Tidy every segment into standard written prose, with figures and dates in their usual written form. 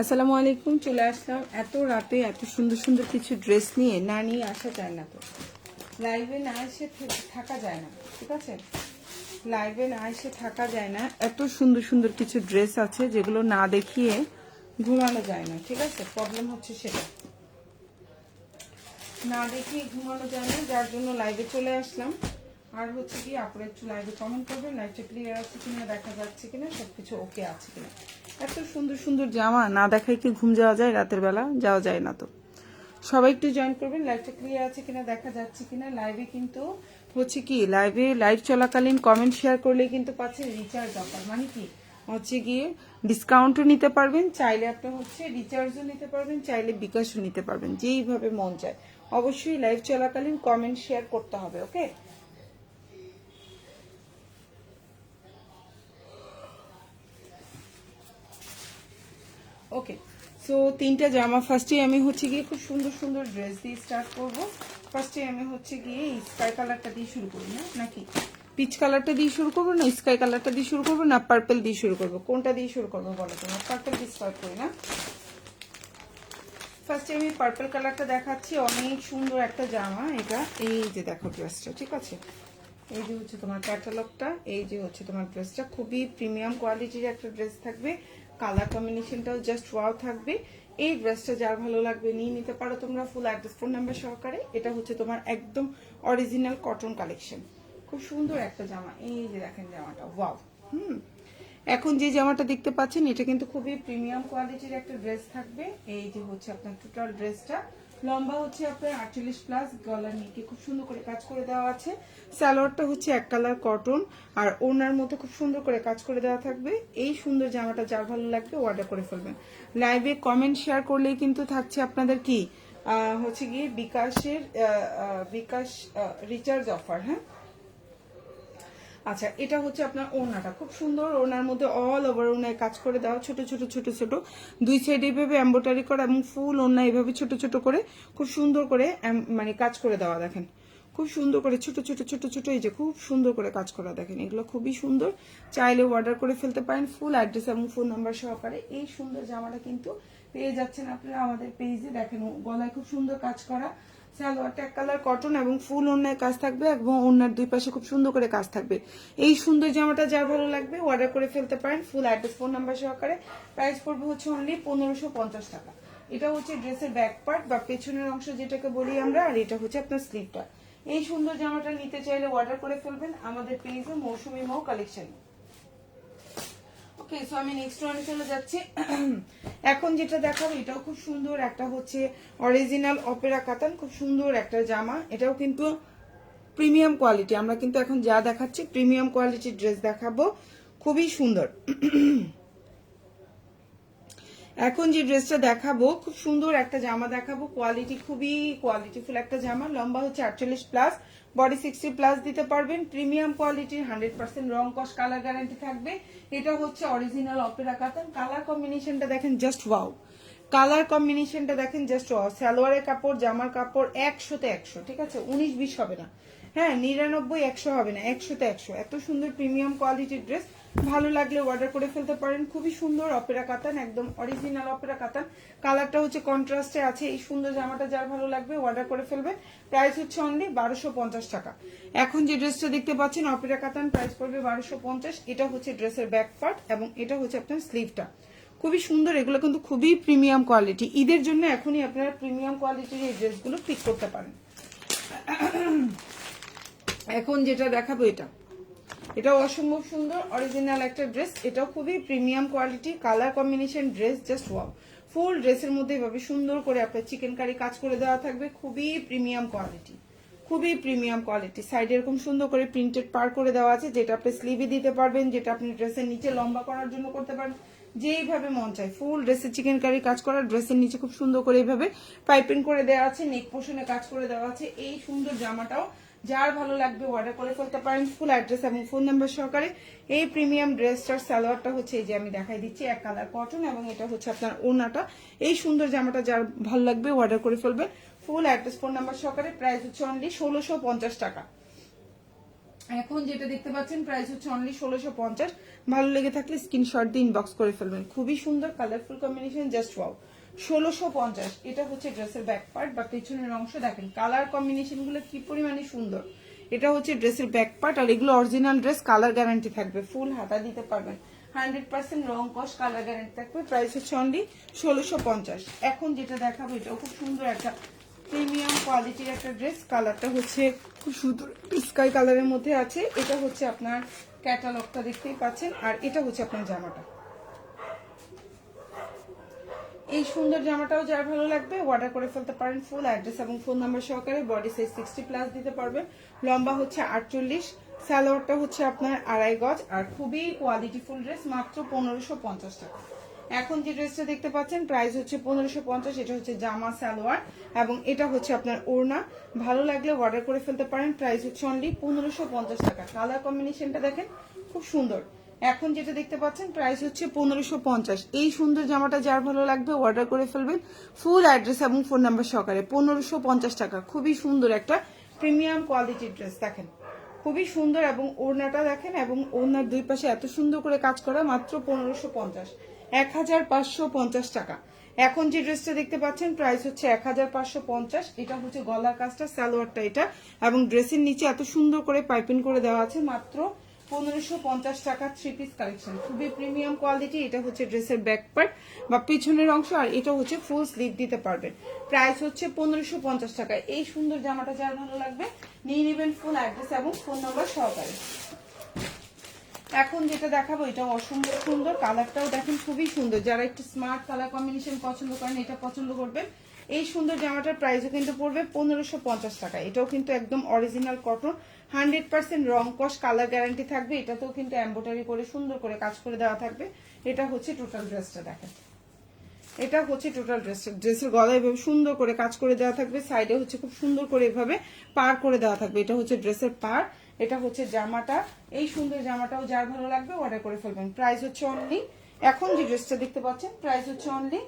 আসসালামু আলাইকুম। চলে আসলাম এত রাতে এত সুন্দর সুন্দর কিছু ড্রেস নিয়ে। না নিয়ে আসা যায় না, তো লাইভে না এসে থাকা যায় না, ঠিক আছে? লাইভে না এসে থাকা যায় না। এত সুন্দর সুন্দর কিছু ড্রেস আছে যেগুলো না দেখিয়ে ঘুমানো যায় না, ঠিক আছে? প্রবলেম হচ্ছে সেটা, না দেখিয়ে ঘুমানো যায় না, যার জন্য লাইভে চলে আসলাম। আর হচ্ছে কি, আপনারা একটু লাইভে কমেন্ট করবেন লাইভটা ক্লিয়ার আছে কিনা, দেখা যাচ্ছে কিনা, সবকিছু ওকে আছে কিনা। এত সুন্দর সুন্দর জামা না দেখায় কি ঘুম যাওয়া যায়? রাতের বেলা যাওয়া যায় না। তো সবাই একটু জয়েন করবেন, লাইভটা ক্লিয়ার আছে কিনা, দেখা যাচ্ছে কিনা। লাইভে কিন্তু হচ্ছে কি, লাইভ চলাকালীন কমেন্ট শেয়ার করলে কিন্তু পাচ্ছে রিচার্জ অফার। মানে কি হচ্ছে গিয়ে ডিসকাউন্টও নিতে পারবেন, চাইলে আপনি হচ্ছে রিচার্জও নিতে পারবেন, চাইলে বিকাশও নিতে পারবেন, যেইভাবে মন চায়। অবশ্যই লাইভ চলাকালীন কমেন্ট শেয়ার করতে হবে, ওকে? ওকে, সো তিনটা জামা ফার্স্টে আমি হচ্ছে গিয়ে খুব সুন্দর সুন্দর ড্রেস দিয়ে স্টার্ট করব। ফার্স্টে আমি হচ্ছে গিয়ে স্কাই কালারটা দিয়ে শুরু করি, না নাকি পিচ কালারটা দিয়ে শুরু করবো, না স্কাই কালারটা দিয়ে শুরু করবো, না পার্পল দিয়ে শুরু করবো? কোনটা দিয়ে শুরু করবো বলো তোমরা? পার্পল দিয়ে স্টার্ট করি না? ফার্স্টে আমি পার্পল কালারটা দেখাচ্ছি। অনেক সুন্দর একটা জামা এটা। এই যে দেখো ড্রেসটা, ঠিক আছে? এই যে হচ্ছে তোমার ক্যাটালগটা, এই যে হচ্ছে তোমার ড্রেসটা। খুবই প্রিমিয়াম কোয়ালিটির একটা ড্রেস থাকবে, কালার কম্বিনেশনটাও জাস্ট ওয়াও থাকবে। এই ড্রেসটা যার ভালো লাগবে নিয়ে নিতে পারো তোমরা, ফুল অ্যাড্রেস ফোন নাম্বার সহকারে। এটা হচ্ছে তোমার একদম অরিজিনাল কটন কালেকশন, খুব সুন্দর একটা জামা। এই যে দেখেন জামাটা, ওয়াও। এখন যে জামাটা দেখতে পাচ্ছেন এটা কিন্তু খুবই প্রিমিয়াম কোয়ালিটির একটা ড্রেস থাকবে। এই যে হচ্ছে আপনার টোটাল ড্রেসটা, লম্বা হচ্ছে আপনার 48+, গলার নিচে খুব সুন্দর করে কাজ করে দেওয়া আছে। সালোয়ারটা হচ্ছে এক কালার কটন, আর ওনার মধ্যে খুব সুন্দর করে কাজ করে দেওয়া থাকবে। এই সুন্দর জামাটা যার ভালো লাগবে অর্ডার করে ফেলবেন। লাইভে কমেন্ট শেয়ার করলেই কিন্তু থাকছে আপনাদের কি হচ্ছে গিয়ে বিকাশ রিচার্জ অফার। হ্যাঁ, আচ্ছা, এটা হচ্ছে আপনার ওড়নাটা খুব সুন্দর। ওড়নার মধ্যে অল ওভার ওড়নায় কাজ করে দেওয়া, ছোট ছোট ছোট ছোট দুই সাইড এইভাবে এম্ব্রয়ডারি করা, এবং ফুল ওড়না এইভাবে ছোট ছোট করে খুব সুন্দর করে মানে কাজ করে দেওয়া। দেখেন খুব সুন্দর করে ছোট ছোট ছোট ছোট, এই যে খুব সুন্দর করে কাজ করা। দেখেন এগুলো খুবই সুন্দর, চাইলে অর্ডার করে ফেলতে পারেন ফুল অ্যাড্রেস এবং ফোন নাম্বার সহকারে। এই সুন্দর জামাটা কিন্তু পেয়ে যাচ্ছেন আপনারা আমাদের পেজে। দেখেন গলায় খুব সুন্দর কাজ করা, সালোয়ারটা এক কালার কটন এবং ফুল ওড়নায় কাজ থাকবে, এবং ওড়নার দুই পাশে খুব সুন্দর করে কাজ থাকবে। এই সুন্দর জামাটা যার ভালো লাগবে অর্ডার করে ফেলতে পারেন ফুল অ্যাড্রেস ফোন নাম্বার সহকারে। প্রাইস পড়বে হচ্ছে অনলি 1550 টাকা। এটা হচ্ছে ড্রেসের ব্যাক পার্ট বা পেছনের অংশ যেটাকে বলি আমরা, আর এটা হচ্ছে আপনার স্লিভটা। এই সুন্দর জামাটা নিতে চাইলে অর্ডার করে ফেলবেন আমাদের পেজে, মৌসুমী মৌ কালেকশন। ওকে, সো আমি নেক্সট ওয়ানে চলে যাচ্ছি। এখন যেটা দেখাবো এটাও খুব সুন্দর একটা হচ্ছে অরিজিনাল অপেরা কাতান, খুব সুন্দর একটা জামা। এটাও কিন্তু প্রিমিয়াম কোয়ালিটি। আমরা কিন্তু এখন যা দেখাচ্ছি প্রিমিয়াম কোয়ালিটির ড্রেস দেখাবো, খুবই সুন্দর। এখন যে ড্রেসটা দেখাবো খুব সুন্দর একটা জামা দেখাবো, কোয়ালিটি খুবই কোয়ালিটিফুল একটা জামা। লম্বা হচ্ছে 48+, বডি 60+ দিতে পারবেন। প্রিমিয়াম কোয়ালিটির 100% রং কস কালার গ্যারান্টি থাকবে। এটা হচ্ছে অরিজিনাল অপেরা কাতান। কালার কম্বিনেশনটা দেখেন জাস্ট ওয়াও, কালার কম্বিনেশনটা দেখেন জাস্ট ওয়াও। সালোয়ারের কাপড় জামার কাপড় 100তে 100, ঠিক আছে? 19-20 হবে না, হ্যাঁ 99-100 হবে না, 100তে 100। এত সুন্দর প্রিমিয়াম কোয়ালিটির ড্রেস, ভালো লাগলে অর্ডার করে ফেলতে পারেন। খুবই সুন্দর অপেরা কাতান, একদম অরিজিনাল অপেরা কাতান। কালারটা হচ্ছে কন্ট্রাস্টে আছে। এই সুন্দর জামাটা যার ভালো লাগবে অর্ডার করে ফেলবেন। প্রাইস হচ্ছে অনলি 1250 টাকা। এখন যে ড্রেসটা দেখতে পাচ্ছেন অপেরা কাতান, প্রাইস পড়বে 1250। এটা হচ্ছে ড্রেসের ব্যাক পার্ট এবং এটা হচ্ছে আপনার স্লিভটা, খুবই সুন্দর। এগুলো কিন্তু খুবই প্রিমিয়াম কোয়ালিটি। ঈদের জন্য এখনই আপনারা প্রিমিয়াম কোয়ালিটির এই ড্রেসগুলো পিক করতে পারেন। এখন যেটা দেখাবো এটাও অসম্ভব সুন্দর অরিজিনাল একটা ড্রেস। এটাও খুবই premium quality, colour combination dress just wow. Full ড্রেসের মধ্যে এভাবে সুন্দর করে আপনার চিকেন কারি কাজ করে দেওয়া থাকবে, খুবই প্রিমিয়াম কোয়ালিটি, খুবই প্রিমিয়াম কোয়ালিটি। সাইডে এরকম সুন্দর করে প্রিন্টেড পার করে দেওয়া আছে, যেটা আপনি স্লিভে দিতে পারবেন, যেটা আপনি ড্রেসের নিচে লম্বা করার জন্য করতে পারেন, যেইভাবে মন চায়। ফুল ড্রেসের চিকেন কারি কাজ করা, ড্রেসের নিচে খুব সুন্দর করে এইভাবে পাইপিং করে দেওয়া আছে, নেক পোর্শনে কাজ করে দেওয়া আছে। এই সুন্দর জামাটাও যার ভালো লাগবে অর্ডার করে ফেলতে পারেন ফুল অ্যাড্রেস এবং ফোন নাম্বার সহকারে। এই প্রিমিয়াম ড্রেসটার সালোয়ারটা হচ্ছে এই যে আমি দেখাই দিচ্ছি, এক কালার কটন, এবং এটা হচ্ছে আপনার ওড়নাটা। এই সুন্দর জামাটা যার ভালো লাগবে অর্ডার করে ফেলবেন ফুল অ্যাড্রেস ফোন নাম্বার সহকারে। প্রাইস হচ্ছে অনলি 1650 টাকা। এখন যেটা দেখতে পাচ্ছেন প্রাইস হচ্ছে অনলি 1650। ভালো লেগে থাকলে স্ক্রিনশট দিয়ে ইনবক্স করে ফেলবেন। খুবই সুন্দর কালারফুল কম্বিনেশন, জাস্ট ওয়াও। 1650। এটা হচ্ছে ড্রেসের ব্যাক পার্ট বা পেছনের অংশ, দেখেন কালার কম্বিনেশন গুলো কি পরিমাণে সুন্দর। এটা হচ্ছে ড্রেসের ব্যাক পার্ট, আর এগুলো অরিজিনাল ড্রেস, কালার গ্যারান্টি থাকবে, ফুল হাতা দিতে পারবেন, 100% রং কস কালার গ্যারান্টি থাকবে। প্রাইস হচ্ছে অনলি 1650। এখন যেটা দেখাবো এটাও খুব সুন্দর একটা প্রিমিয়াম কোয়ালিটির একটা ড্রেস, কালারটা হচ্ছে খুব সুন্দর স্কাই কালারের মধ্যে আছে। এটা হচ্ছে আপনার ক্যাটালগটা দেখতেই পাচ্ছেন, আর এটা হচ্ছে আপনার জামাটা। এই সুন্দর জামাটাও যার ভালো লাগবে অর্ডার করে ফেলতে পারেন। ফুল অ্যাড্রেস এবং ফোন নাম্বার সহকারে। বডি সাইজ 60+ দিতে পারবেন, লম্বা হচ্ছে 48, সালোয়ারটা হচ্ছে আপনার 2.5 গজ, আর খুবই কোয়ালিটিফুল ড্রেস, মাত্র 1550 টাকা। এখন যে ড্রেসটা দেখতে পাচ্ছেন প্রাইস হচ্ছে 1550। এটা হচ্ছে জামা সালোয়ার এবং এটা হচ্ছে আপনার ওড়না। ভালো লাগলে অর্ডার করে ফেলতে পারেন। প্রাইস হচ্ছে অনলি 1550 টাকা। কালার কম্বিনেশনটা দেখেন খুব সুন্দর। এখন যেটা দেখতে পাচ্ছেন প্রাইস হচ্ছে 1550। এই সুন্দর জামাটা যার ভালো লাগবে অর্ডার করে ফেলবেন, ফুল অ্যাড্রেস এবং ফোন নাম্বার সহকারে। 1550 টাকা। খুবই সুন্দর একটা প্রিমিয়াম কোয়ালিটির ড্রেস, দেখেন খুবই সুন্দর। এবং ওড়নাটা দেখেন, এবং ওড়নার দুই পাশে এত সুন্দর করে কাজ করা, মাত্র 1550, 1550 টাকা। এখন যে ড্রেসটা দেখতে পাচ্ছেন প্রাইস হচ্ছে 1550। এটা হচ্ছে গলার কাজটা, সালোয়ারটা এটা, এবং ড্রেসের নিচে এত সুন্দর করে পাইপিং করে দেওয়া আছে, মাত্র 1550 টাকা। 3 পিস কালেকশন, খুবই প্রিমিয়াম কোয়ালিটি। এটা হচ্ছে ড্রেসের ব্যাক পার্ট বা পিছনের অংশ, আর এটা হচ্ছে ফুল স্লিভ দিতে পারবেন। প্রাইস হচ্ছে 1550 টাকা। এই সুন্দর জামাটা যার ভালো লাগবে নিয়ে নেবেন, ফুল অ্যাড্রেস এবং ফোন নাম্বার সহকারে। এখন যেটা দেখাবো এটা অসম্ভব সুন্দর, কালারটাও দেখেন খুবই সুন্দর। যারা একটু স্মার্ট কালার কম্বিনেশন পছন্দ করেন এটা পছন্দ করবেন। এই সুন্দর জামাটার প্রাইসও কিন্তু পড়বে 1550 টাকা। এটাও কিন্তু একদম অরিজিনাল কটন, 100% রং কস কালার গ্যারান্টি থাকবে। এটাতেও কিন্তু এমব্রয়ডারি করে সুন্দর করে কাজ করে দেওয়া থাকবে। এটা হচ্ছে টোটাল ড্রেসটা, দেখেন এটা হচ্ছে টোটাল ড্রেসটা। ড্রেসের গলায় এভাবে সুন্দর করে কাজ করে দেওয়া থাকবে, সাইডে হচ্ছে খুব সুন্দর করে এভাবে পার করে দেওয়া থাকবে। এটা হচ্ছে ড্রেসের পার, এটা হচ্ছে জামাটা। এই সুন্দর জামাটাও যার ভালো লাগবে অর্ডার করে ফেলবেন। প্রাইস হচ্ছে অনলি, এখন যে ড্রেসটা দেখতে পাচ্ছেন প্রাইস হচ্ছে অনলি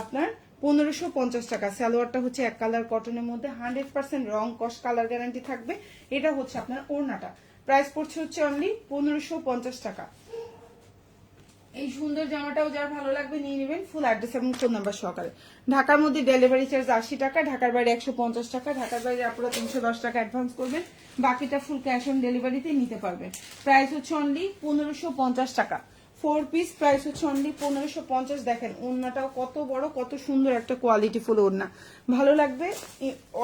আপনার 1550 টাকা। সালোয়ারটা হচ্ছে এক কালার কটনের মধ্যে, 100% রং কস কালার গ্যারান্টি থাকবে। এটা হচ্ছে আপনার ওড়নাটা। প্রাইস পড়ছে হচ্ছে অনলি 1550 টাকা। এই সুন্দর জামাটাও যার ভালো লাগবে নিয়ে নেবেন, ফুল অ্যাড্রেস এবং ফোন নাম্বার সহকারে। ঢাকার মধ্যে ডেলিভারি চার্জ 80 টাকা, ঢাকার বাইরে 150 টাকা। ঢাকার বাইরে আপনারা 310 টাকা অ্যাডভান্স করবেন, বাকিটা ফুল ক্যাশ অন ডেলিভারিতে নিতে পারবেন। প্রাইস হচ্ছে অনলি 1550 টাকা। 4 পিস, প্রাইস হচ্ছে অনলি 1550। দেখেন ওড়নাটাও কত বড়, কত সুন্দর একটা কোয়ালিটি ফুল ওড়না। ভালো লাগবে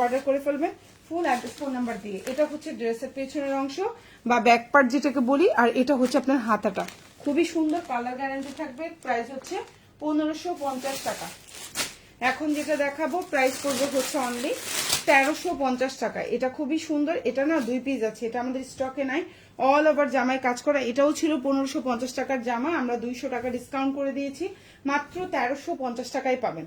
অর্ডার করে ফেলবেন, ফুল অ্যাড্রেস ফোন নাম্বার দিয়ে। এটা হচ্ছে ড্রেসের পেছনের অংশ বা ব্যাক পার্ট যেটাকে বলি, আর এটা হচ্ছে আপনার হাতাটা। খুবই সুন্দর কালার গ্যারান্টি থাকবে। প্রাইস হচ্ছে 1550 টাকা। এখন যেটা দেখাবো প্রাইস পড়বে হচ্ছে অনলি 1350 টাকা। এটা খুবই সুন্দর। এটা না 2 পিস আছে, এটা আমাদের স্টকে নাই। অল ওভার জামায় কাজ করা। এটাও ছিল 1550 টাকার জামা, আমরা 200 টাকা ডিসকাউন্ট করে দিয়েছি, মাত্র 1350 টাকায় পাবেন।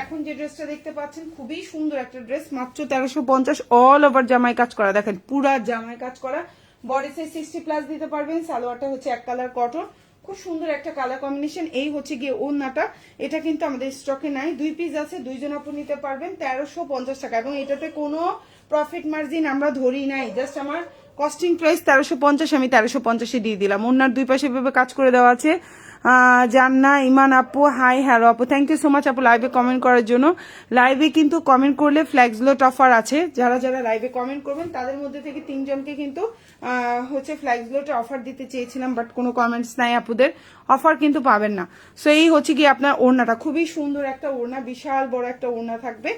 এখন যে ড্রেসটা দেখতে পাচ্ছেন খুবই সুন্দর একটা ড্রেস, মাত্র 1350। অল ওভার জামায় কাজ করা, দেখেন পুরা জামায় কাজ করা। বডি সাইজ 60+ দিতে পারবেন। সালোয়ারটা হচ্ছে এক কালার কটন, খুব সুন্দর একটা কালার কম্বিনেশন। এই হচ্ছে গিয়ে ওড়নাটা, এটা কিন্তু আমাদের স্টকে নাই, 2 পিস আছে, 2 জন আপু নিতে পারবেন 1350 টাকা। এবং এটাতে কোনো প্রফিট মার্জিন আমরা ধরি নাই, জাস্ট আমার কস্টিং প্রাইস 1350, আমি 1350 দিয়ে দিলাম। ওড়নার দুই পাশে ভাবে কাজ করে দেওয়া আছে। জান্না ইমান আপু, হাই হ্যালো আপু, থ্যাংক ইউ সো মাচ আপু লাইভে কমেন্ট করার জন্য। লাইভে কিন্তু কমেন্ট করলে ফ্ল্যাক্স লোট অফার আছে, যারা যারা লাইভে কমেন্ট করবেন তাদের মধ্যে থেকে 3 জনকে কিন্তু হচ্ছে ফ্ল্যাক্স লোটে অফার দিতে চেয়েছিলাম, বাট কোনো কমেন্টস নাই আপুদের, অফার কিন্তু পাবেন না। সো এই হচ্ছে কি আপনার ওড়নাটা, খুবই সুন্দর একটা ওড়না, বিশাল বড় একটা ওড়না থাকবে।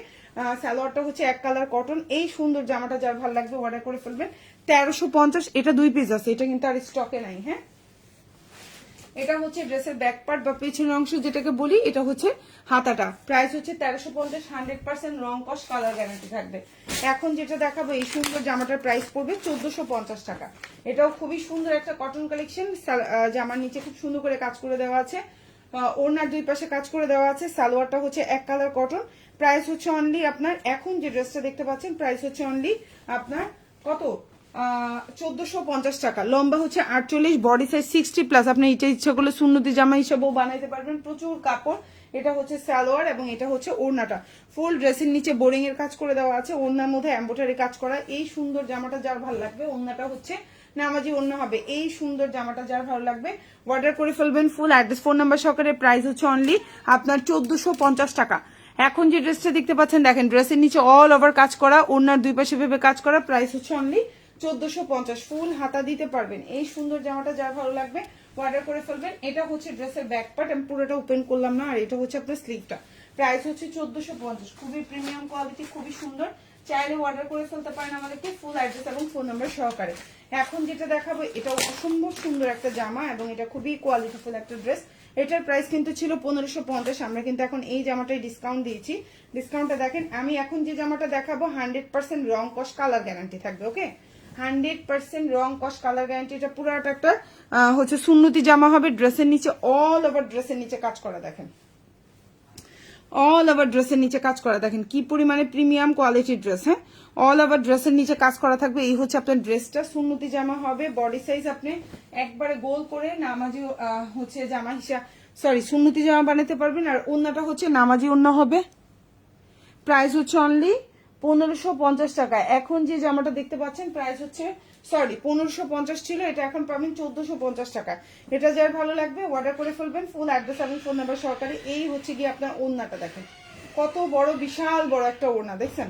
সালোয়ারটা হচ্ছে এক কালার কটন। এই সুন্দর জামাটা যার ভালো লাগবে অর্ডার করে ফেলবেন। 1350। এটা 2 পিস আছে, এটা কিন্তু আর স্টকে নাই। হ্যাঁ, এটা হচ্ছে ড্রেসের ব্যাক পার্ট বা পেছনের অংশ যেটাকে বলি, এটা হচ্ছে হাতাটা। প্রাইস হচ্ছে 1350, 100% রং কস কালার গ্যারান্টি থাকবে। এখন যেটা দেখাবো এই সুন্দর জামাটার প্রাইস পড়বে 1450 টাকা। এটাও খুবই সুন্দর একটা কটন কালেকশন। জামার নিচে খুব সুন্দর করে কাজ করে দেওয়া আছে, ওড়নার দুই পাশে কাজ করে দেওয়া আছে। সালোয়ারটা হচ্ছে এক কালার কটন। প্রাইস হচ্ছে অনলি আপনার, এখন যে ড্রেসটা দেখতে পাচ্ছেন প্রাইস হচ্ছে অনলি আপনার কত, 1450 টাকা। লম্বা হচ্ছে 48, বডি সাইজ 60+। আপনি এটা ইচ্ছা করলে সুন্নতি জামা হিসেবেও বানাইতে পারবেন, প্রচুর কাপড়। এটা হচ্ছে সালোয়ার এবং এটা হচ্ছে ওড়নাটা। ফুল ড্রেসের নিচে বোরিং এর কাজ করে দেওয়া আছে, ওড়নার মধ্যে এমব্রয়ডারি কাজ করা। এই সুন্দর জামাটা যার ভালো লাগবে, ওড়নাটা হচ্ছে নামাজি ওড়না হবে। এই সুন্দর জামাটা যার ভালো লাগবে অর্ডার করে ফেলবেন। ফুল অ্যাড্রেস ফোন নাম্বার সহকারে। প্রাইস হচ্ছে অনলি আপনার 1450 টাকা। এখন যে ড্রেসটা দেখতে পাচ্ছেন দেখেন, ড্রেসের নিচে অল ওভার কাজ করা, ওড়নার দুই পাশে ভেবে কাজ করা। প্রাইস হচ্ছে অনলি 1450। ফুল হাতা দিতে পারবেন। এই সুন্দর জামাটা যার ভালো লাগবে অর্ডার করে ফেলবেন। এটা হচ্ছে ড্রেসের ব্যাক পার্ট, আমি পুরোটা ওপেন করলাম না। আর এটা হচ্ছে আপনার স্লিভটা। প্রাইস হচ্ছে 1450। খুবই প্রিমিয়াম কোয়ালিটি, খুবই সুন্দর। চাইলে অর্ডার করে ফেলতে পারেন আমাদেরকে ফুল অ্যাড্রেস এবং ফোন নাম্বার সহকারে। এখন যেটা দেখাবো এটাও অসম্ভব সুন্দর একটা জামা এবং এটা খুবই কোয়ালিটিফুল একটা ড্রেস। এটার প্রাইস কিন্তু ছিল 1550। আমরা কিন্তু এখন এই জামাটাই ডিসকাউন্ট দিয়েছি। ডিসকাউন্টটা দেখেন। আমি এখন যে জামাটা দেখাবো 100% রং কস কালার গ্যারান্টি থাকবে। ওকে, 100% রং কস কালার গ্যারান্টি। এটা পুরোটা একটা হচ্ছে সুন্নতি জামা হবে। ড্রেসের নিচে অল ওভার ড্রেসের নিচে কাজ করা দেখেন, অল ওভার ড্রেসের নিচে কাজ করা দেখেন কি পরিমাণে প্রিমিয়াম কোয়ালিটির ড্রেস। হ্যাঁ, অল ওভার ড্রেসের নিচে কাজ করা থাকবে। এই হচ্ছে আপনার ড্রেসটা। সুন্নতি জামা হবে। বডি সাইজ আপনি একবারে গোল করে নামাজি হচ্ছে জামা হিসাব সুন্নতি জামা বানাতে পারবেন। আর ওন্নাটা হচ্ছে নামাজি ওন্না হবে। প্রাইস হচ্ছে অনলি 1550 টাকা। এখন যে জামাটা দেখতে পাচ্ছেন প্রাইস হচ্ছে 1550 ছিল, এটা এখন পাবেন 1450 টাকা। এটা যার ভালো লাগবে অর্ডার করে ফেলবেন ফুল অ্যাড্রেস এবং ফোন নাম্বার সহকারে। এই হচ্ছে গিয়ে আপনার ওড়নাটা দেখেন, কত বড়, বিশাল বড় একটা ওড়না দেখছেন,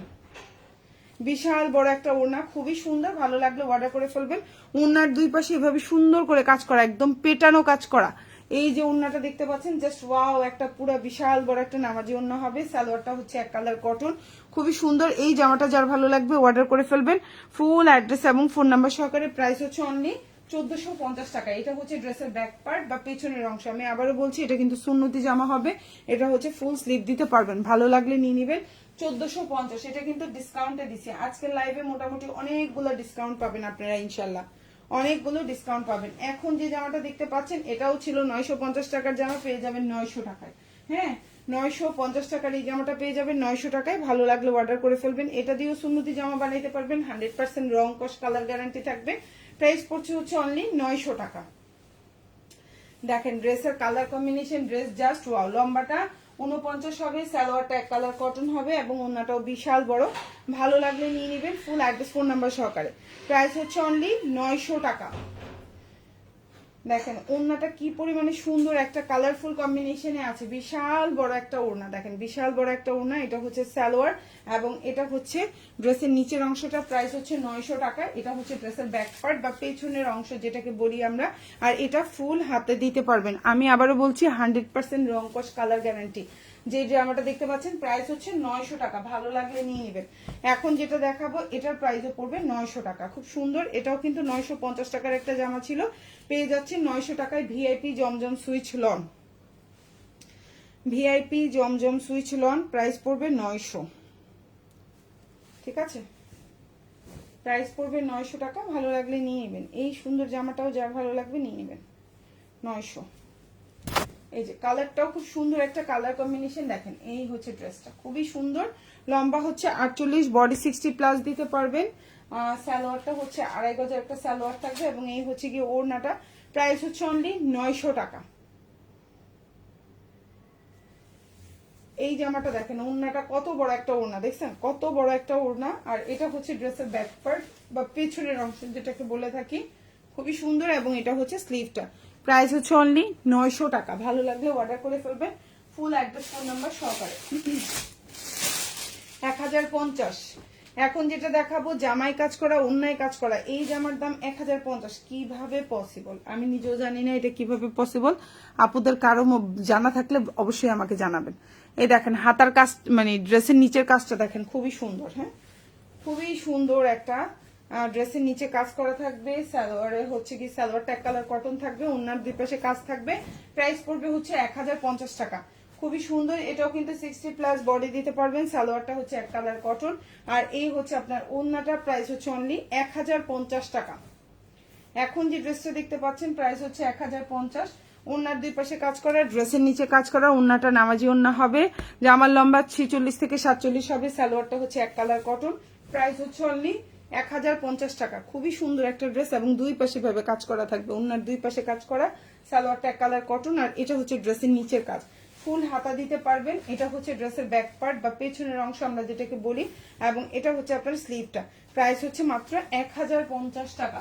বিশাল বড় একটা ওড়না, খুবই সুন্দর। ভালো লাগলে অর্ডার করে ফেলবেন। ওড়নার দুই পাশে এভাবে সুন্দর করে কাজ করা, একদম পেটানো কাজ করা। এই যে ওড়নাটা দেখতে পাচ্ছেন জাস্ট ওয়াও, একটা পুরো বিশাল বড় একটা নামাজি ওড়না হবে। সালোয়ারটা হচ্ছে এক কালার কটন, খুবই সুন্দর। এই জামাটা যার ভালো লাগবে অর্ডার করে ফেলবেন ফুল অ্যাড্রেস এবং ফোন নাম্বার সহকারে। প্রাইস হচ্ছে অনলি 1450 টাকা। এটা হচ্ছে ড্রেসের ব্যাক পার্ট বা পেছনের অংশ। আমি আবারও বলছি এটা কিন্তু সুন্নতি জামা হবে। এটা হচ্ছে ফুল স্লিভ দিতে পারবেন, ভালো লাগলে নিয়ে নিবেন। 1450। এটা কিন্তু ডিসকাউন্টে দিচ্ছি আজকের লাইভে। মোটামুটি অনেকগুলো ডিসকাউন্ট পাবেন আপনারা ইনশাল্লাহ, অনেকগুলো ডিসকাউন্ট পাবেন। এখন যে জামাটা দেখতে পাচ্ছেন এটাও ছিল 950 টাকার জামা, পেয়ে যাবেন 900 টাকায়। হ্যাঁ, 950 টাকার এই জামাটা পেয়ে যাবেন 900 টাকায়। ভালো লাগলে অর্ডার করে ফেলবেন। এটা দিয়েও সুন্নতি জামা বানাইতে পারবেন। 100% রং কস কালার গ্যারান্টি থাকবে। প্রাইস পড়ছে হচ্ছে অনলি 900 টাকা। দেখেন ড্রেসের colour combination, dress just wow. লম্বাটা 49 হবে, সালোয়ারটা এক কালার কটন হবে এবং ওন্নাটাও বিশাল বড়। ভালো লাগলে নিয়ে নেবেন ফুল অ্যাড্রেস ফোন নাম্বার সহকারে। প্রাইস হচ্ছে অনলি 900 টাকা। দেখেন ওড়নাটা কি পরিমাণে সুন্দর, একটা কালারফুল কম্বিনেশনে আছে। বিশাল বড় একটা ওড়না দেখেন, বিশাল বড় একটা ওড়না। এটা হচ্ছে সালোয়ার এবং এটা হচ্ছে ড্রেসের নিচের অংশটা। প্রাইস হচ্ছে 900 টাকা। এটা হচ্ছে ড্রেসের ব্যাক পার্ট বা পেছনের অংশ যেটাকে বলি আমরা। আর এটা ফুল হাতে দিতে পারবেন। আমি আবারও বলছি 100% রং কস কালার গ্যারান্টি। যে জামাটা দেখতে পাচ্ছেন প্রাইস হচ্ছে 900 টাকা। ভালো লাগলে নিয়ে নেবেন। এখন যেটা দেখাবো এটার প্রাইসও পড়বে 900 টাকা। খুব সুন্দর। এটাও কিন্তু 950 টাকার একটা জামা ছিল, পেয়ে যাচ্ছে 900 টাকায়। ভিআইপি জমজম সুইচ লন, ভিআইপি জমজম সুইচ লন। প্রাইস পড়বে 900। ঠিক আছে, প্রাইস পড়বে 900 টাকা। ভালো লাগলে নিয়ে নেবেন। এই সুন্দর জামাটাও যার ভালো লাগবে নিয়ে নেবেন 900। এই যে কালারটাও খুব সুন্দর, একটা কালার কম্বিনেশন দেখেন। এই হচ্ছে ড্রেসটা, খুবই সুন্দর। লম্বা হচ্ছে 48, বডি 60 প্লাস দিতে পারবেন। সালোয়ারটা হচ্ছে 2.5 গজের একটা সালোয়ার থাকবে এবং এই হচ্ছে গিয়ে ওড়নাটা। প্রাইস হচ্ছে অনলি 900 টাকা। এই জামাটা দেখেন, ওড়নাটা কত বড় একটা ওড়না দেখছেন, কত বড় একটা ওড়না। আর এটা হচ্ছে ড্রেসের ব্যাক পার্ট বা পেছনের অংশ যেটাকে বলে থাকি, খুবই সুন্দর। এবং এটা হচ্ছে স্লিভটা। প্রাইস হচ্ছে অনলি 900 টাকা। ভালো লাগলে অর্ডার করে ফেলবেন ফুল অ্যাড্রেস ফোন নাম্বার সহকারে। 1050। এখন যেটা দেখাবো জামাই কাজ করা, অন্যায় কাজ করা। এই জামার দাম 1050। কিভাবে পসিবল আমি নিজেও জানি না এটা কিভাবে পসিবল। আপুদের কারো জানা থাকলে অবশ্যই আমাকে জানাবেন। এই দেখেন হাতার কাজ, মানে ড্রেসের নিচের কাজটা দেখেন, খুবই সুন্দর। হ্যাঁ, খুবই সুন্দর একটা ড্রেসের নিচে কাজ করা থাকবে। সালোয়ারে হচ্ছে কি সালোয়ারটা এক কালার কটন থাকবে, ওনার দুই পাশে কাজ থাকবে। প্রাইস পড়বে হচ্ছে 1050 টাকা। খুবই সুন্দর। এটাও কিন্তু 60 প্লাস বডি দিতে পারবেন। সালোয়ারটা হচ্ছে এক কালার কটন আর এই হচ্ছে আপনার ওন্নাটা। প্রাইস হচ্ছে অনলি 1050 টাকা। এখন যে ড্রেসটা দেখতে পাচ্ছেন প্রাইস হচ্ছে 1050। ওন্নার দুই পাশে কাজ করা, ড্রেসের নিচে কাজ করা। ওন্নাটা নামাজি ওন্না হবে। জামার লম্বা 46 থেকে 47 হবে। সালোয়ারটা হচ্ছে এক কালার কটন। প্রাইস হচ্ছে অনলি 1050 টাকা। খুবই সুন্দর একটা ড্রেস এবং দুই পাশে ভাবে কাজ করা থাকবে। ওন্নার দুই পাশে কাজ করা, সালোয়ারটা এক কালার কটন আর এটা হচ্ছে ড্রেসের নিচের কাজ। ফুল হাতা দিতে পারবেন। এটা হচ্ছে ড্রেসের ব্যাক পার্ট বা পেছনের অংশ আমরা যেটাকে বলি এবং এটা হচ্ছে আপনার স্লিভটা। প্রাইস হচ্ছে মাত্র 1050 টাকা।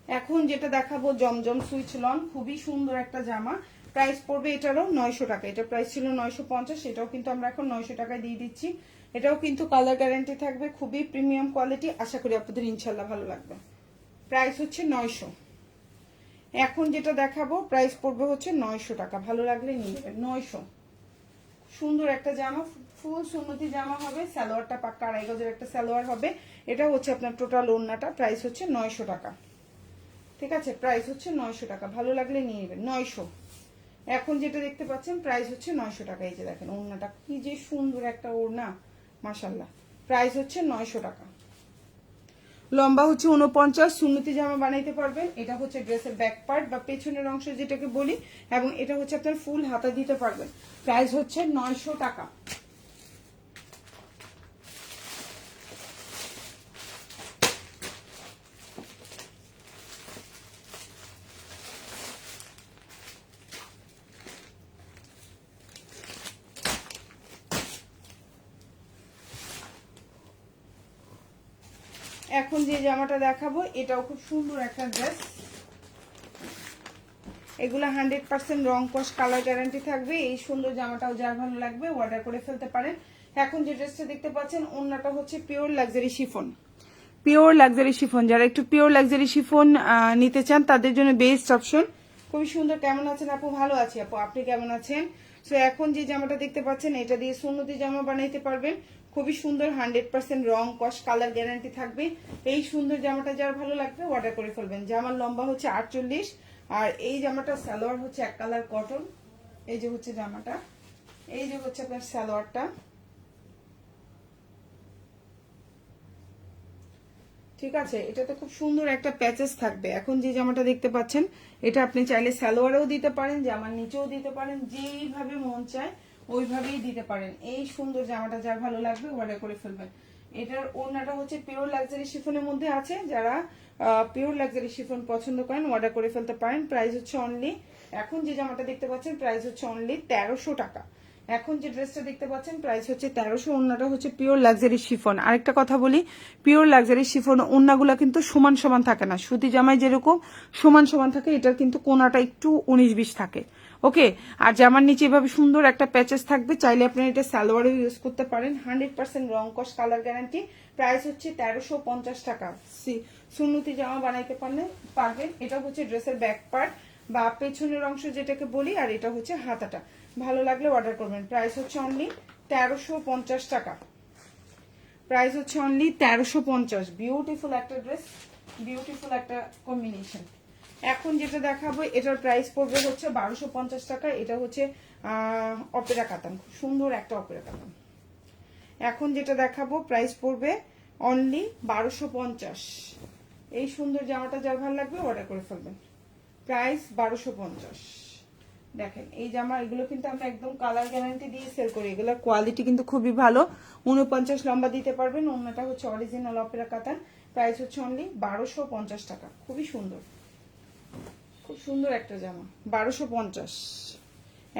এখন যেটা দেখাবো জমজম সুইচ লন, খুবই সুন্দর একটা জামা। প্রাইস পড়বে এটারও 900 টাকা। এটা প্রাইস ছিল 950, এটাও কিন্তু আমরা এখন 900 টাকায় দিয়ে দিচ্ছি। এটাও কিন্তু কালার গ্যারান্টি থাকবে, খুবই প্রিমিয়াম কোয়ালিটি। আশা করি আপনাদের ইনশাল্লাহ ভালো লাগবে। প্রাইস হচ্ছে 900। এখন যেটা দেখাবো প্রাইস পড়বে হচ্ছে 900 টাকা। ভালো লাগলে নিয়ে নেবেন। 900, সুন্দর একটা জামা, ফুল সুন্নতি জামা হবে। সালোয়ারটা পাক্কা 2.5 গজের একটা সালোয়ার হবে। এটা হচ্ছে আপনার টোটাল ওড়নাটা। প্রাইস হচ্ছে 900 টাকা। ঠিক আছে, প্রাইস হচ্ছে 900 টাকা। ভালো লাগলে নিয়ে নেবেন। 900। এখন যেটা দেখতে পাচ্ছেন প্রাইস হচ্ছে 900 টাকা। এই যে দেখেন ওড়নাটা কি যে সুন্দর একটা ওড়না, মাশাআল্লাহ। প্রাইস হচ্ছে 900 টাকা। লম্বা হচ্ছে 49, সুন্নতি জামা বানাইতে পারবেন। এটা হচ্ছে ড্রেসের ব্যাক পার্ট বা পেছনের অংশ যেটাকে বলি, এবং এটা হচ্ছে আপনার ফুল হাতা দিতে পারবেন। প্রাইস হচ্ছে 900 টাকা। এখন যে জামাটা দেখাবো এটাও খুব সুন্দর একটা ড্রেস। এগুলো 100% রং কস কালার গ্যারান্টি থাকবে। এই সুন্দর জামাটাও যার ভালো লাগবে অর্ডার করে ফেলতে পারেন। এখন যে ড্রেসটা দেখতে পাচ্ছেন ওড়নাটা হচ্ছে pure luxury chiffon. Pure luxury chiffon, যারা একটু পিওর লাক্সারি শিফন নিতে চান তাদের জন্য বেস্ট অপশন। খুবই সুন্দর। কেমন আছেন আপু? ভালো আছি আপু, আপনি কেমন আছেন? সো এখন যে জামাটা দেখতে পাচ্ছেন এটা দিয়ে সুন্নতি জামা বানাইতে পারবেন। খুবই সুন্দর, 100% রং কস কালার গ্যারান্টি থাকবে। এই সুন্দর জামাটা যার ভালো লাগবে অর্ডার করে ফেলবেন। জামার লম্বা হচ্ছে 48, আর এই জামাটা সালোয়ার হচ্ছে এক কালার কটন। এই যে হচ্ছে জামাটা, এই যে হচ্ছে আপনার সালোয়ারটা। ঠিক আছে, এটাতে খুব সুন্দর একটা প্যাচেস থাকবে। এখন যে জামাটা দেখতে পাচ্ছেন এটা আপনি চাইলে সালোয়ারেও দিতে পারেন, জামার নিচেও দিতে পারেন, যেইভাবে মন চায় ওইভাবেই দিতে পারেন। এই সুন্দর জামাটা যার ভালো লাগবে অর্ডার করে ফেলবেন। এটার ওড়নাটা হচ্ছে পিওর লাক্সারি শিফনের মধ্যে আছে। যারা পিওর লাক্সারি শিফন পছন্দ করেন অর্ডার করে ফেলতে পারেন। প্রাইস হচ্ছে অনলি, এখন যে জামাটা দেখতে পাচ্ছেন প্রাইস হচ্ছে অনলি 1300 টাকা। এখন যে ড্রেসটা দেখতে পাচ্ছেন প্রাইস হচ্ছে 1300। ওড়নাটা হচ্ছে পিওর লাক্সারি শিফন। আরেকটা কথা বলি, পিওর লাক্সারি শিফন ওড়নাগুলো কিন্তু সমান সমান থাকে না। সুতি জামায় যেরকম সমান সমান থাকে, এটার কিন্তু কোনাটা একটু 19-20 থাকে। ওকে, আর জামার নিচে এভাবে সুন্দর একটা প্যাচেস থাকবে। চাইলে আপনারা এটা সালোয়ারেও ইউজ করতে পারেন। 100% রং কস কালার গ্যারান্টি। প্রাইস হচ্ছে 1350 টাকা। সুন্নতি জামা বানাইতে পারবেন। এটা হচ্ছে ড্রেসের ব্যাক পার্ট বা পেছনের অংশ যেটাকে বলি, আর এটা হচ্ছে হাতাটা। ভালো লাগলে অর্ডার করবেন। প্রাইস হচ্ছে অনলি 1350 টাকা। প্রাইস হচ্ছে অনলি 1350। বিউটিফুল একটা ড্রেস, বিউটিফুল একটা কম্বিনেশন। এখন যেটা দেখাবো এটার প্রাইস পড়বে হচ্ছে 1250 টাকা। এটা হচ্ছে অপেরা কাতান, খুব সুন্দর একটা অপেরা কাতান। এখন যেটা দেখাবো প্রাইস পড়বে অনলি 1250। এই সুন্দর জামাটা যার ভালো লাগবে অর্ডার করে ফেলবেন। প্রাইস 1250। দেখেন এই জামা, এগুলো কিন্তু আমরা একদম কালার গ্যারান্টি দিয়ে সেল করি। এগুলোর কোয়ালিটি কিন্তু খুবই ভালো। 49 লম্বা দিতে পারবেন। ওড়নাটা হচ্ছে অরিজিনাল অপেরা কাতান। প্রাইস হচ্ছে অনলি 1250 টাকা। খুবই সুন্দর, খুব সুন্দর একটা জামা। 1250।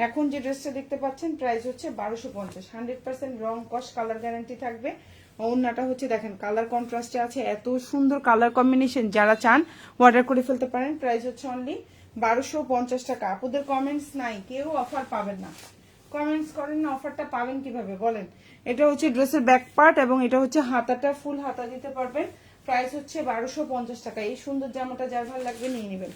এখন যে ড্রেসটা দেখতে পাচ্ছেন প্রাইস হচ্ছে 1250। 100% রং কস কালার গ্যারান্টি থাকবে। ওড়নাটা হচ্ছে দেখেন কালার কন্ট্রাস্টে আছে, এত সুন্দর কালার কম্বিনেশন। যারা চান অর্ডার করে ফেলতে পারেন। প্রাইস হচ্ছে অনলি 1250 টাকা। আপুদের কমেন্টস নাই, কেউ অফার পাবেন না। কমেন্টস করেন না, অফারটা পাবেন কিভাবে বলেন? এটা হচ্ছে ড্রেসের ব্যাক পার্ট এবং এটা হচ্ছে হাতাটা, ফুল হাতা দিতে পারবেন। প্রাইস হচ্ছে 1250 টাকা। এই সুন্দর জামাটা যার ভালো লাগবে নিয়ে নেবেন।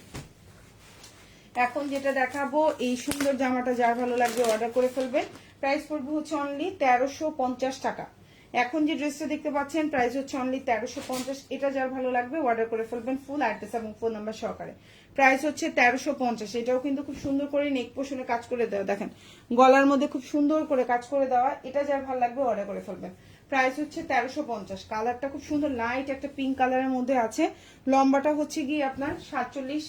এখন যেটা দেখাবো এই সুন্দর জামাটা যার ভালো লাগবে অর্ডার করে ফেলবেন। প্রাইস পড়বে হচ্ছে অনলি 1350 টাকা। এখন যে ড্রেসটা দেখতে পাচ্ছেন প্রাইস হচ্ছে অনলি 1350। এটা যার ভালো লাগবে অর্ডার করে ফেলবেন ফুল অ্যাড্রেস এবং ফোন নাম্বার সহকারে। প্রাইস হচ্ছে 1350। এটাও কিন্তু খুব সুন্দর করে নেক পোষণে কাজ করে দেওয়া, দেখেন গলার মধ্যে খুব সুন্দর করে কাজ করে দেওয়া। এটা যার ভালো লাগবে অর্ডার করে ফেলবেন। প্রাইস হচ্ছে 1350। কালারটা খুব সুন্দর লাইট একটা পিঙ্ক কালারের মধ্যে আছে। লম্বাটা হচ্ছে গিয়ে আপনার 47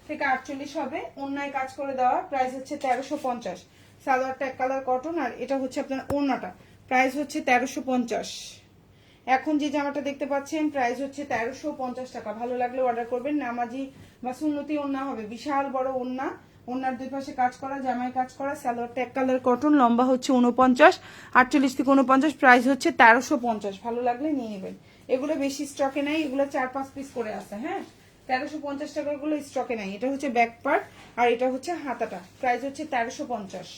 থেকে 48 হবে। অন্যায় কাজ করে দেওয়া। প্রাইস হচ্ছে 1350। সালোয়ারটা এক কালার কটন, আর এটা হচ্ছে আপনার ওড়নাটা। প্রাইস হচ্ছে 1350। এখন যে জামাটা দেখতে পাচ্ছেন প্রাইস হচ্ছে 1350 টাকা। ভালো লাগলে অর্ডার করবেন। নামাজি বা সুন্নতি ওড়না হবে, বিশাল বড় ওড়না। ওড়নার দুই পাশে কাজ করা, জামায় কাজ করা। সালোয়ারটা এক কালার কটন, লম্বা হচ্ছে 49, 48 থেকে 49। প্রাইস হচ্ছে 1350। ভালো লাগলে নিয়ে নেবেন। এগুলো বেশি স্টকে নাই, এগুলো 4-5 পিস করে আছে। হ্যাঁ, 1350 টাকা গুলো স্টকে নাই। এটা হচ্ছে ব্যাক পার্ট আর এটা হচ্ছে হাতাটা। প্রাইস হচ্ছে 1350।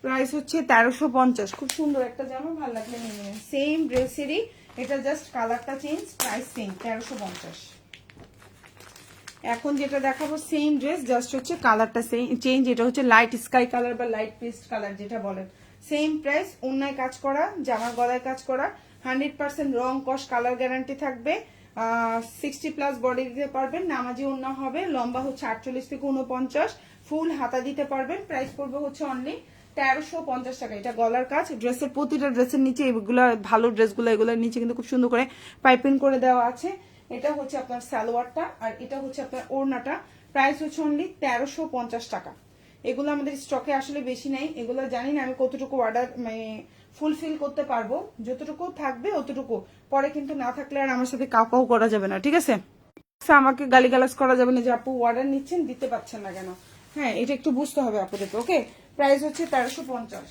প্রাইস হচ্ছে 1350। খুব সুন্দর একটা জামা, ভালো লাগলে নিয়ে নেবেন। সেম ড্রেসেরই এটা, জাস্ট কালারটা চেঞ্জ, প্রাইস সেম 1350। এখন যেটা দেখাবো সেম ড্রেস, জাস্ট হচ্ছে কালারটা চেঞ্জ। এটা হচ্ছে লাইট স্কাই কালার বা লাইট পেস্ট কালার যেটা বলেন। সেম প্রাইস, ওন্নায় কাজ করা, জামার গলায় কাজ করা, 100% রং কস কালার গ্যারান্টি থাকবে। 60+ বডি দিতে পারবেন, নামাজি ওন্না হবে, লম্বা হচ্ছে 48 থেকে 49, ফুল হাতা দিতে পারবেন। প্রাইস পড়বে হচ্ছে অনলি 1350 টাকা। এটা গলার কাজ, ড্রেসের প্রতিটা ড্রেসের নিচে এগুলো ভালো ড্রেসগুলো, এগুলোর নিচে কিন্তু খুব সুন্দর করে পাইপিং করে দেওয়া আছে। এটা হচ্ছে আপনার সালোয়ারটা আর এটা হচ্ছে আপনার ওড়নাটা। প্রাইস হচ্ছে অনলি 1350 টাকা। এগুলো আমাদের স্টকে আসলে বেশি নাই, এগুলো জানি না আমি কতটুকু অর্ডার মানে ফুলফিল করতে পারবো, যতটুকু থাকবে অতটুকু, পরে কিন্তু না থাকলে আর আমার সাথে কাউ করা যাবে না, ঠিক আছে? আমাকে গালিগালাজ করা যাবে না যে আপু অর্ডার নিচ্ছেন দিতে পারছেন না কেন। হ্যাঁ, এটা একটু বুঝতে হবে আপনাদেরকে। ওকে, প্রাইস হচ্ছে 1350।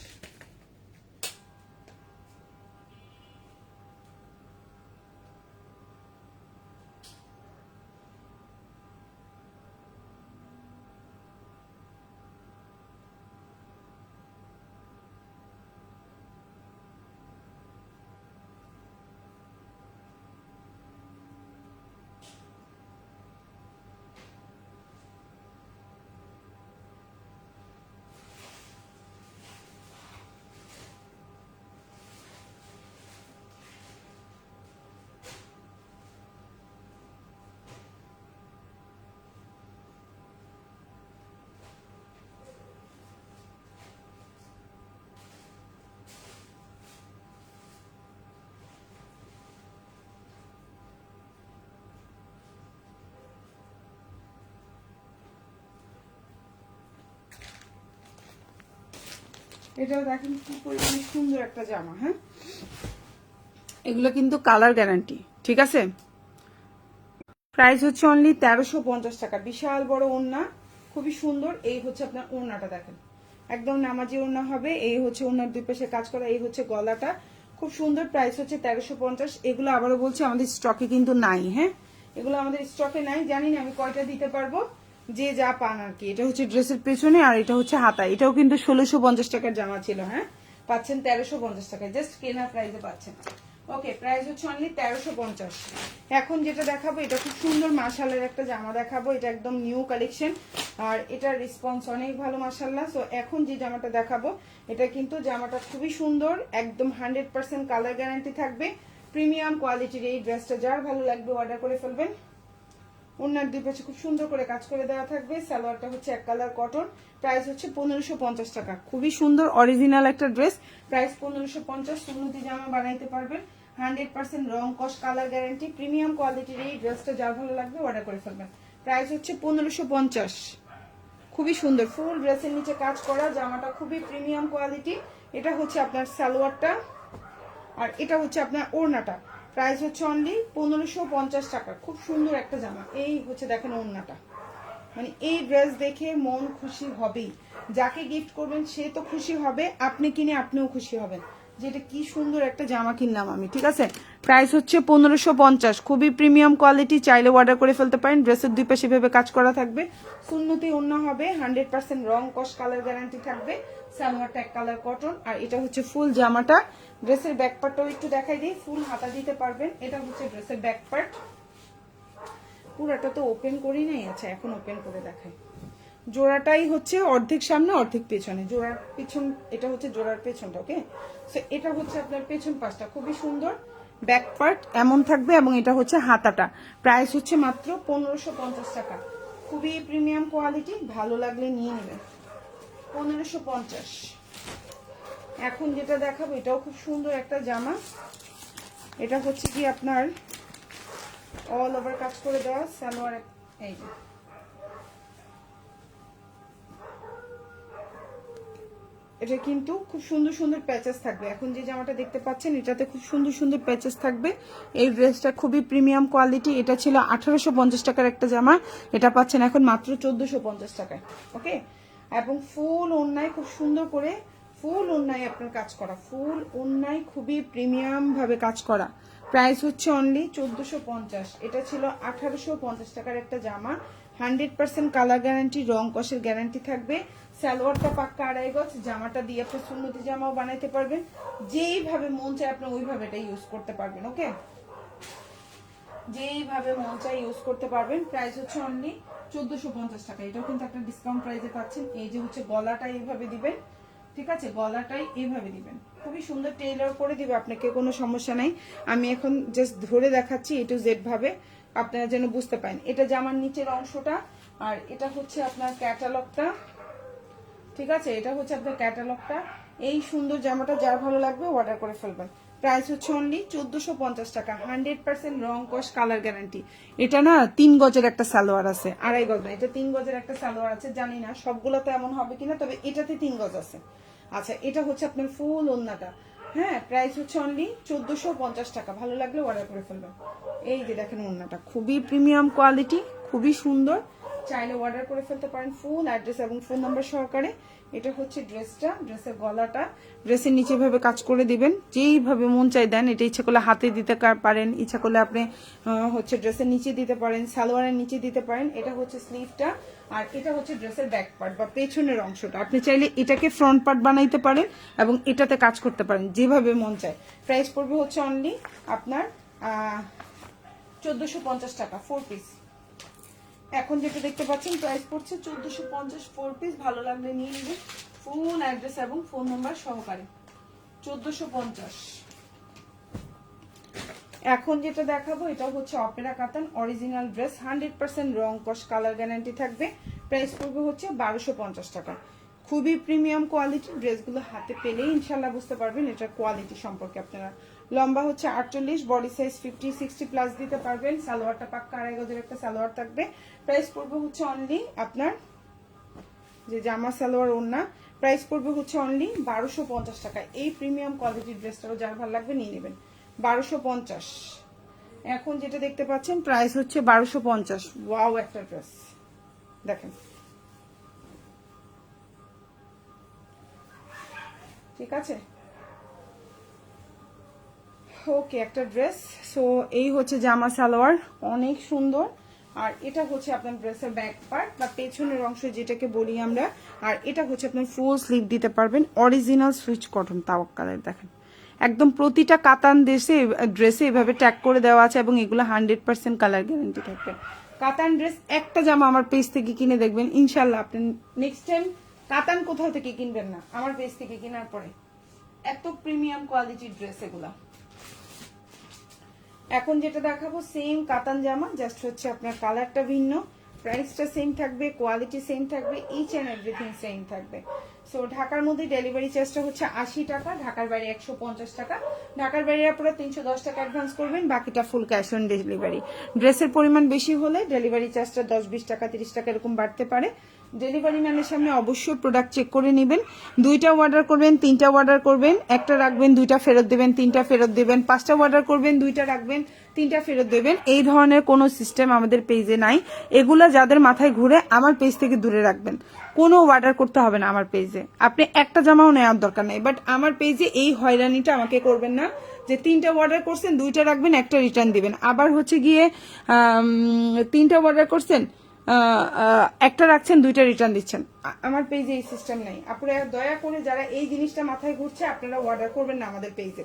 এটাও দেখেন কি পরিমাণে সুন্দর একটা জামা। হ্যাঁ, এগুলো কিন্তু কালার গ্যারান্টি, ঠিক আছে? প্রাইস হচ্ছে অনলি 1350 টাকা। বিশাল বড় ওড়না, খুবই সুন্দর। এই হচ্ছে আপনার ওড়নাটা, দেখেন একদম নামাজি ওড়না হবে। এই হচ্ছে ওড়নার দুই পাশে কাজ করা, এই হচ্ছে গলাটা, খুব সুন্দর। প্রাইস হচ্ছে 1350। এগুলো আবারও বলছি আমাদের স্টকে কিন্তু নাই। হ্যাঁ, এগুলো আমাদের স্টকে নাই, জানি না আমি কয়টা দিতে পারবো, যে যা পান আর কি। এটা হচ্ছে ড্রেসের পেছনে আর এটা হচ্ছে হাতা। এটাও কিন্তু 1650 টাকার জামা ছিল, হ্যাঁ পাচ্ছেন 1350 টাকায়, জাস্ট কেনা প্রাইসে পাচ্ছেন। ওকে, প্রাইস হচ্ছে অনলি 1350। এখন যেটা দেখাবো এটা খুব সুন্দর মাশাআল্লাহর একটা জামা দেখাবো। এটা একদম নিউ কালেকশন আর এটার রেসপন্স অনেক ভালো মাশাআল্লাহ। সো এখন যে জামাটা দেখাবো এটা কিন্তু জামাটা খুবই সুন্দর, একদম 100% কালার গ্যারান্টি থাকবে, প্রিমিয়াম কোয়ালিটির এই ড্রেসটা। যার ভালো লাগবে অর্ডার করে ফেলবেন। ওনার দুই পাশে খুব সুন্দর করে কাজ করে দেওয়া থাকবে। সালোয়ারটা হচ্ছে এক কালার কটন। প্রাইস হচ্ছে 1550 টাকা। খুবই সুন্দর অরিজিনাল একটা ড্রেস। প্রাইস 1550। সুন্নতি জামা বানাইতে পারবেন, 100% রং কস কালার গ্যারান্টি, প্রিমিয়াম কোয়ালিটির এই ড্রেসটা। যার ভালো লাগবে অর্ডার করে ফেলবেন। প্রাইস হচ্ছে 1550। খুবই সুন্দর ফুল ড্রেসের নিচে কাজ করা, জামাটা খুবই প্রিমিয়াম কোয়ালিটি। এটা হচ্ছে আপনার সালোয়ারটা আর এটা হচ্ছে আপনার ওড়নাটা। প্রাইস হচ্ছে অনলি 1550 টাকা। খুব সুন্দর একটা জামা। এই হচ্ছে দেখেন ওড়নাটা, মানে এই ড্রেস দেখে মন খুশি হবেই। যাকে গিফট করবেন সে তো খুশি হবে, আপনি কিনে আপনিও খুশি হবেন যেটা কি সুন্দর একটা জামা কিনলাম আমি, ঠিক আছে? প্রাইস হচ্ছে 1550। খুবই প্রিমিয়াম কোয়ালিটি, চাইলে অর্ডার করে ফেলতে পারেন। ড্রেসের দুই পাশে ভেবে কাজ করা থাকবে, সুন্নতি ওড়না হবে, 100% রং কস কালার গ্যারান্টি থাকবে। সালোয়ারটা এক কালার কটন আর এটা হচ্ছে ফুল জামাটা। ড্রেসের ব্যাক পার্টটাও একটু দেখাই দিই, ফুল হাতা দিতে পারবেন। এটা হচ্ছে ড্রেসের ব্যাক পার্ট, পুরাটা তো ওপেন করি নাই। আচ্ছা, এখন ওপেন করে দেখাই। জোড়াটাই হচ্ছে অর্ধেক সামনে অর্ধেক পেছনে, জোড়ার পিছন, এটা হচ্ছে জোড়ার পেছনটা। ওকে, সো এটা হচ্ছে আপনার পেছন পাশটা, খুবই সুন্দর। ব্যাক পার্ট এমন থাকবে এবং এটা হচ্ছে হাতাটা। প্রাইস হচ্ছে মাত্র 1550 টাকা। খুবই প্রিমিয়াম কোয়ালিটি, ভালো লাগলে নিয়ে নেবেন। 1550। এখন যেটা দেখাবো এটাও খুব সুন্দর একটা জামা। এটা হচ্ছে কি আপনার অল ওভার কাজ করে দেওয়া সালোয়ার। এই যে এটা কিন্তু খুব সুন্দর সুন্দর প্যাচেস থাকবে। এখন যে জামাটা দেখতে পাচ্ছেন এটাতে খুব সুন্দর সুন্দর প্যাচেস থাকবে। এই ড্রেসটা খুবই প্রিমিয়াম কোয়ালিটি। এটা ছিল 1850 টাকার একটা জামা, এটা পাচ্ছেন এখন মাত্র 1450 টাকায়। ওকে, এবং ফুল ওড়নায় খুব সুন্দর করে ফুল ওন্নায় আপনার কাজ করা, ফুল ওন্নায় খুবই প্রিমিয়াম ভাবে কাজ করা। প্রাইস হচ্ছে অনলি 1450। এটা ছিল 1850 টাকার একটা জামা। 100% কালার গ্যারান্টি, রং কষের গ্যারান্টি থাকবে। সালোয়ারটা পাক্কা 2.5 গজ। জামাটা দিয়ে আপনি সুন্নতি জামাও বানাইতে পারবেন, যেইভাবে মন চায় আপনি ওইভাবে এটা ইউজ করতে পারবেন। ওকে, যেইভাবে মন চায় ইউজ করতে পারবেন। প্রাইস হচ্ছে অনলি 1450 টাকা। এটাও কিন্তু একটা ডিসকাউন্ট প্রাইসে পাচ্ছেন। এই যে হচ্ছে গলাটা এইভাবে দিবেন, ঠিক আছে, গলাটাই এইভাবে দিবেন, খুবই সুন্দর টেইলর করে দিবে আপনাকে, কোনো সমস্যা নাই। আমি এখন জাস্ট ধরে দেখাচ্ছি এ টু জেড ভাবে, আপনারা যেন বুঝতে পারেন। এটা জামার নিচের অংশটা, আর এটা হচ্ছে আপনার ক্যাটালগটা, ঠিক আছে, এটা হচ্ছে আপনার ক্যাটালগটা। এই সুন্দর জামাটা যার ভালো লাগবে অর্ডার করে ফেলবেন। প্রাইস হচ্ছে অনলি 1450 টাকা। 100% রং কস কালার গ্যারান্টি। এটা না 3 গজের একটা সালোয়ার আছে, 2.5 গজ না, এটা 3 গজের একটা সালোয়ার আছে। জানি না সবগুলোতে এমন হবে কিনা, তবে এটাতে 3 গজ আছে। আচ্ছা, এটা হচ্ছে আপনার ফুল ওন্নাটা। হ্যাঁ, প্রাইস হচ্ছে অনলি 1450 টাকা। ভালো লাগলে অর্ডার করে ফেলবেন। এই যে দেখেন ওন্নাটা খুবই প্রিমিয়াম কোয়ালিটি, খুবই সুন্দর, চাইলে অর্ডার করে ফেলতে পারেন ফুল অ্যাড্রেস এবং ফোন নাম্বার সহকারে। এটা হচ্ছে ড্রেসটা, ড্রেসের গলাটা, ড্রেসের নিচে ভাবে কাজ করে দিবেন, যেইভাবে মন চাই দেন। এটা ইচ্ছা করলে হাতে দিতে পারেন, ইচ্ছা করলে আপনি হচ্ছে ড্রেসের নিচে দিতে পারেন, সালোয়ারের নিচে দিতে পারেন। এটা হচ্ছে স্লিভটা, আর এটা হচ্ছে ড্রেসের ব্যাক পার্ট বা পেছনের অংশটা। আপনি চাইলে এটাকে ফ্রন্ট পার্ট বানাইতে পারেন এবং এটাতে কাজ করতে পারেন, যেভাবে মন চায়। প্রাইস পড়বে হচ্ছে অনলি আপনার 1450 টাকা 4 পিস। এখন যেটা দেখতে পাচ্ছেন প্রাইস পড়ছে 1450 4 পিস। ভালো লাগলে নিয়ে নেবেন ফুল অ্যাড্রেস এবং ফোন নাম্বার সহকারে। 1450। এখন যেটা দেখাবো এটা হচ্ছে অপেরা কাতান অরিজিনাল ড্রেস, 100% রং কস কালার গ্যারান্টি থাকবে। প্রাইস পড়বে হচ্ছে 1250 টাকা। খুবই প্রিমিয়াম কোয়ালিটি। ড্রেসগুলো হাতে পেলেই ইনশাল্লাহ বুঝতে পারবেন এটার কোয়ালিটি সম্পর্কে। আপনারা লম্বা হচ্ছে 48, বডি সাইজ 50 60 প্লাস দিতে পারবেন। সালোয়ারটা পাক্কা 2.5 গজের একটা সালোয়ার থাকবে। প্রাইস পড়বে হচ্ছে অনলি আপনার যে জামা সালোয়ার ওড়না, প্রাইস পড়বে হচ্ছে অনলি 1250 টাকা। এই প্রিমিয়াম কোয়ালিটির ড্রেসটাও যার ভালো লাগবে নিয়ে নেবেন। 1250। এখন যেটা দেখতে পাচ্ছেন প্রাইস হচ্ছে 1250। ওয়াও একটা ড্রেস দেখেন, ঠিক আছে, ওকে একটা ড্রেস। সো এই হচ্ছে জামা সালোয়ার, অনেক সুন্দর। আর এটা হচ্ছে আপনার ড্রেসের ব্যাক পার্ট বা পেছনের অংশ যেটাকে বলি আমরা। আর এটা হচ্ছে আপনার ফুল স্লিভ দিতে পারবেন, অরিজিনাল সুইচ কটন তাওয়াক্কালের। দেখেন একদম প্রতিটা কাতান ড্রেসে এভাবে ট্যাগ করে দেওয়া আছে এবং এগুলো 100% কালার গ্যারান্টি থাকবে। কাতান ড্রেস একটা জামা আমার পেজ থেকে কিনে দেখবেন, ইনশাল্লাহ আপনি নেক্সট টাইম কাতান কোথাও থেকে কিনবেন না, আমার পেজ থেকে কেনার পরে। এত প্রিমিয়াম কোয়ালিটির ড্রেস এগুলা। এখন যেটা দেখাবো সেম কাতান জামা, জাস্ট হচ্ছে আপনার কালারটা ভিন্ন, প্রাইসটা সেম থাকবে, কোয়ালিটি সেম থাকবে, ইচ এন্ড এভরিথিং সেম থাকবে। সো ঢাকার মধ্যে ডেলিভারি চার্জটা হচ্ছে 80 টাকা, ঢাকার বাইরে 150 টাকা। ঢাকার বাইরে আপনারা 310 টাকা অ্যাডভান্স করবেন, বাকিটা ফুল ক্যাশ অন ডেলিভারি। ড্রেসের পরিমাণ বেশি হলে ডেলিভারি চার্জটা 10 20 টাকা 30 টাকা এরকম বাড়তে পারে। ডেলিভারি ম্যানের সামনে অবশ্যই প্রোডাক্ট চেক করে নেবেন। 2টা অর্ডার করবেন, 3টা অর্ডার করবেন, একটা রাখবেন 2টা ফেরত দেবেন, 3টা ফেরত দেবেন, 5টা অর্ডার করবেন 2টা রাখবেন 3টা ফেরত দেবেন। এই ধরনের কোনো সিস্টেম আমাদের পেজে নাই। এগুলা যাদের মাথায় ঘুরে আমার পেজ থেকে দূরে রাখবেন। কোনো অর্ডার করতে হবে না আমার পেজে, আপনি একটা জামাও নেওয়ার দরকার নেই। বাট আমার পেজে এই হয়রানিটা আমাকে করবেন না যে 3টা অর্ডার করছেন 2টা রাখবেন 1টা রিটার্ন দিবেন, আবার হচ্ছে গিয়ে 3টা অর্ডার করছেন একটা রাখছেন 2টা রিটার্ন দিচ্ছেন। আমার পেজে এই সিস্টেম নাই। আপনারা দয়া করে যারা এই জিনিসটা মাথায় ঘুরছে আপনারা অর্ডার করবেন না আমাদের পেজে,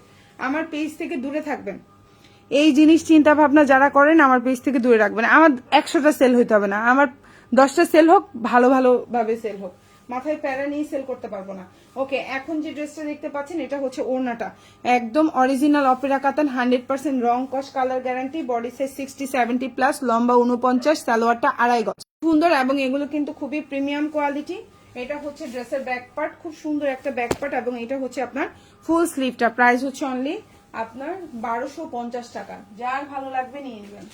আমার পেজ থেকে দূরে থাকবেন। এই জিনিস চিন্তা ভাবনা যারা করেন আমার পেজ থেকে দূরে রাখবেন। আমার 100টা সেল হইতে হবে না, আমার 10টা সেল হোক, ভালো ভাবে সেল হোক, মাথায় প্যারা নিয়ে সেল করতে পারবো না। ওকে, এখন যে ড্রেসটা দেখতে পাচ্ছেন এটা হচ্ছে ওড়নাটা, একদম অরিজিনাল অপেরা কাতান, 100% রং কস colour guarantee, body size 60 70 plus, লম্বা 49, সালোয়ারটা 2.5 গজ। সুন্দর, এবং এগুলো কিন্তু খুবই প্রিমিয়াম কোয়ালিটি। এটা হচ্ছে ড্রেসের ব্যাক পার্ট, খুব সুন্দর একটা ব্যাক পার্ট, এবং এটা হচ্ছে আপনার ফুল স্লিভটা। প্রাইস হচ্ছে অনলি আপনার 1250 টাকা। যার ভালো লাগবে নিয়ে নেবেন।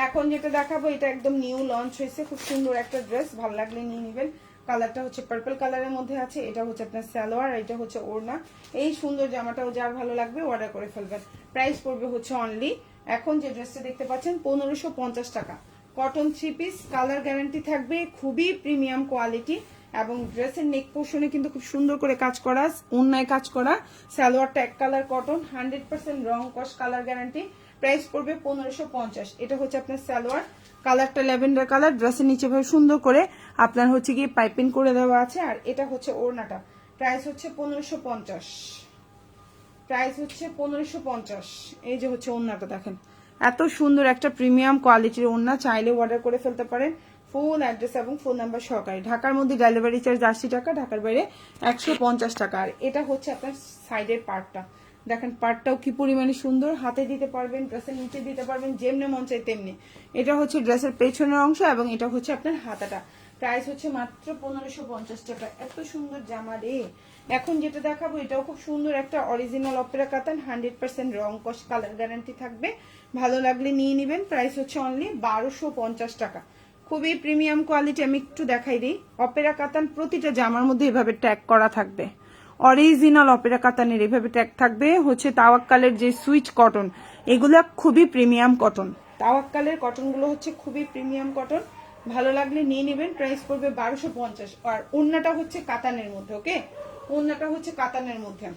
এখন যেটা দেখাবো এটা একদম নিউ লঞ্চ হয়েছে, খুব সুন্দর একটা ড্রেস, ভালো লাগলে নিয়ে নেবেন। কালারটা হচ্ছে পার্পল কালারের মধ্যে আছে। এটা হচ্ছে আপনার সালোয়ার, এটা হচ্ছে ওড়না। এই সুন্দর জামাটাও যার ভালো লাগবে অর্ডার করে ফেলবেন। প্রাইস পড়বে হচ্ছে অনলি, এখন যে ড্রেসটা দেখতে পাচ্ছেন 1550 টাকা। কটন 3 পিস, কালার গ্যারান্টি থাকবে, খুবই প্রিমিয়াম কোয়ালিটি। এবং ড্রেসের নেক পোর্শনে কিন্তু খুব সুন্দর করে কাজ করা, ওন্নায় কাজ করা। সালোয়ারটা এক কালার কটন, 100% রং কস কালার গ্যারান্টি। প্রাইস পড়বে 1550। এটা হচ্ছে আপনার সালোয়ার, কালারটা ল্যাভেন্ডার কালার। ড্রেসের নিচে ভাবে সুন্দর করে আপনার হচ্ছে গিয়ে পাইপিং করে দেওয়া আছে। আর এটা হচ্ছে ওড়নাটা, প্রাইস হচ্ছে 1550। প্রাইস হচ্ছে 1550। এই যে হচ্ছে ওড়নাটা দেখেন, এত সুন্দর একটা প্রিমিয়াম কোয়ালিটির ওড়না। চাইলে অর্ডার করে ফেলতে পারেন। ফুল অ্যাড্রেস এবং ফোন নাম্বার সহকারে। ঢাকার মধ্যে ডেলিভারি চার্জ 80 টাকা, ঢাকার বাইরে 150 টাকা। আর এটা হচ্ছে আপনার সাইডের পার্টটা দেখেন, পার্টটাও কি পরিমাণে সুন্দর। হাতে দিতে পারবেন, ড্রেসের নিচে দিতে পারবেন, যেমনি মন চাই তেমনি। এটা হচ্ছে ড্রেসের পেছনের অংশ এবং এটা হচ্ছে আপনার হাতাটা। প্রাইস হচ্ছে মাত্র 1550 টাকা। এত সুন্দর জামা রে। এখন যেটা দেখাবো এটাও খুব সুন্দর একটা অরিজিনাল অপেরা কাতান, 100% রং কস কালার গ্যারান্টি থাকবে। ভালো লাগলে নিয়ে নেবেন। প্রাইস হচ্ছে অনলি 1250 টাকা। খুবই প্রিমিয়াম কোয়ালিটি। আমি একটু দেখাই দিই। অপেরা কাতান প্রতিটা জামার মধ্যে এভাবে ট্যাগ করা থাকবে। অরিজিনাল অপেরা কাতানের এভাবে ট্যাগ থাকবে। হচ্ছে তাওয়াক্কালের যে সুইচ কটন, এগুলা খুবই প্রিমিয়াম কটন। তাওয়াক্কালের কটনগুলো হচ্ছে খুবই প্রিমিয়াম কটন। ভালো লাগলে নিয়ে নেবেন। প্রাইস পড়বে 1250। আর ওড়নাটা হচ্ছে কাতানের মধ্যে। ওকে, ওড়নাটা হচ্ছে কাতানের মধ্যে,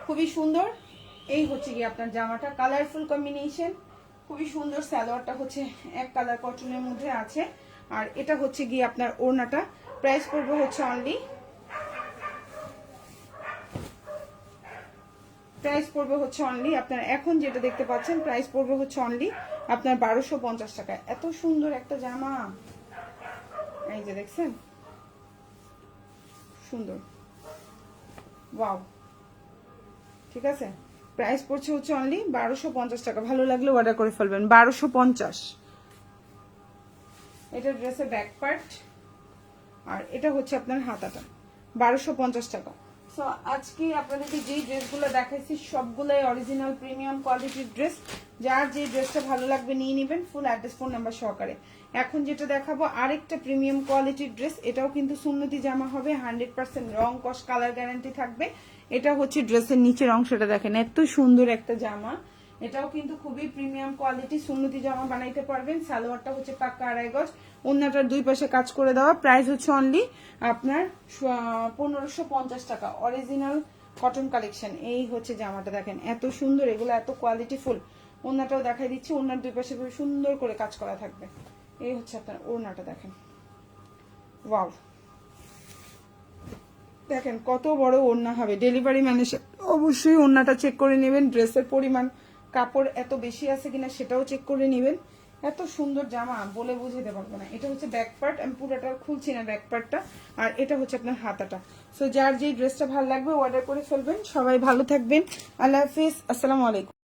খুবই সুন্দর। এই হচ্ছে কি আপনার জামাটা, কালারফুল কম্বিনেশন, খুবই সুন্দর। সালোয়ারটা হচ্ছে এক কালার কটনের মধ্যে আছে। আর এটা হচ্ছে গিয়ে আপনার ওড়নাটা। প্রাইস পড়বে হচ্ছে অনলি, প্রাইস পড়বে হচ্ছে অনলি আপনার এখন যেটা দেখতে পাচ্ছেন, প্রাইস পড়বে হচ্ছে অনলি আপনার 1250 টাকা। এত সুন্দর একটা জামা, এই যে দেখছেন, সুন্দর, ওয়াও। ঠিক আছে, প্রাইস পড়ছে হচ্ছে অনলি 1250 টাকা। ভালো লাগলে অর্ডার করে ফেলবেন। 1250। এটা ড্রেসের ব্যাক পার্ট আর এটা হচ্ছে আপনার হাতাটা। 1250 টাকা। সো আজকে আপনাদেরকে যেই ড্রেসগুলো দেখাইছি সবগুলোই অরিজিনাল প্রিমিয়াম কোয়ালিটির ড্রেস। যার যে ড্রেসটা ভালো লাগবে নিয়ে নেবেন, ফুল অ্যাড্রেস ফোন নাম্বার সহকারে। এখন যেটা দেখাবো আরেকটা প্রিমিয়াম কোয়ালিটির ড্রেস। এটাও কিন্তু সুন্নতি জামা হবে, 100% রং কস কালার গ্যারান্টি থাকবে। এটা হচ্ছে ড্রেসের নিচের অংশটা দেখেন, এত সুন্দর একটা জামা। এটাও কিন্তু খুবই প্রিমিয়াম কোয়ালিটি, সুন্নতি জামা বানাইতে পারবেন। সালোয়ারটা হচ্ছে পাক্কা 2.5 গজ, ওন্নাটার দুই পাশে কাজ করে দেওয়া। প্রাইস হচ্ছে অনলি আপনার 1550 টাকা। Original cotton collection. এই হচ্ছে জামাটা দেখেন, এত সুন্দর, এগুলো এত কোয়ালিটি ফুল। ওন্নাটাও দেখাই দিচ্ছি, ওন্নার দুই পাশে সুন্দর করে কাজ করা থাকবে। এই হচ্ছে আপনার ওড়নাটা দেখেন, ওয়াও। দেখেন কত বড় ওড়না হবে। ডেলিভারি ম্যানের অবশ্যই ওড়নাটা চেক করে নেবেন। ড্রেসের পরিমাণ কাপড় এত বেশি আছে কিনা সেটাও চেক করে নেবেন। এত সুন্দর জামা বলে বুঝাতে পারবো না। এটা হচ্ছে ব্যাক পার্ট, আমি পুরোটা খুলছি না ব্যাক পার্টটা। আর এটা হচ্ছে আপনার হাতাটা। সো যার যেই ড্রেসটা ভালো লাগবে অর্ডার করে ফেলবেন। সবাই ভালো থাকবেন। আল্লাহ হাফিজ, আসসালামু আলাইকুম।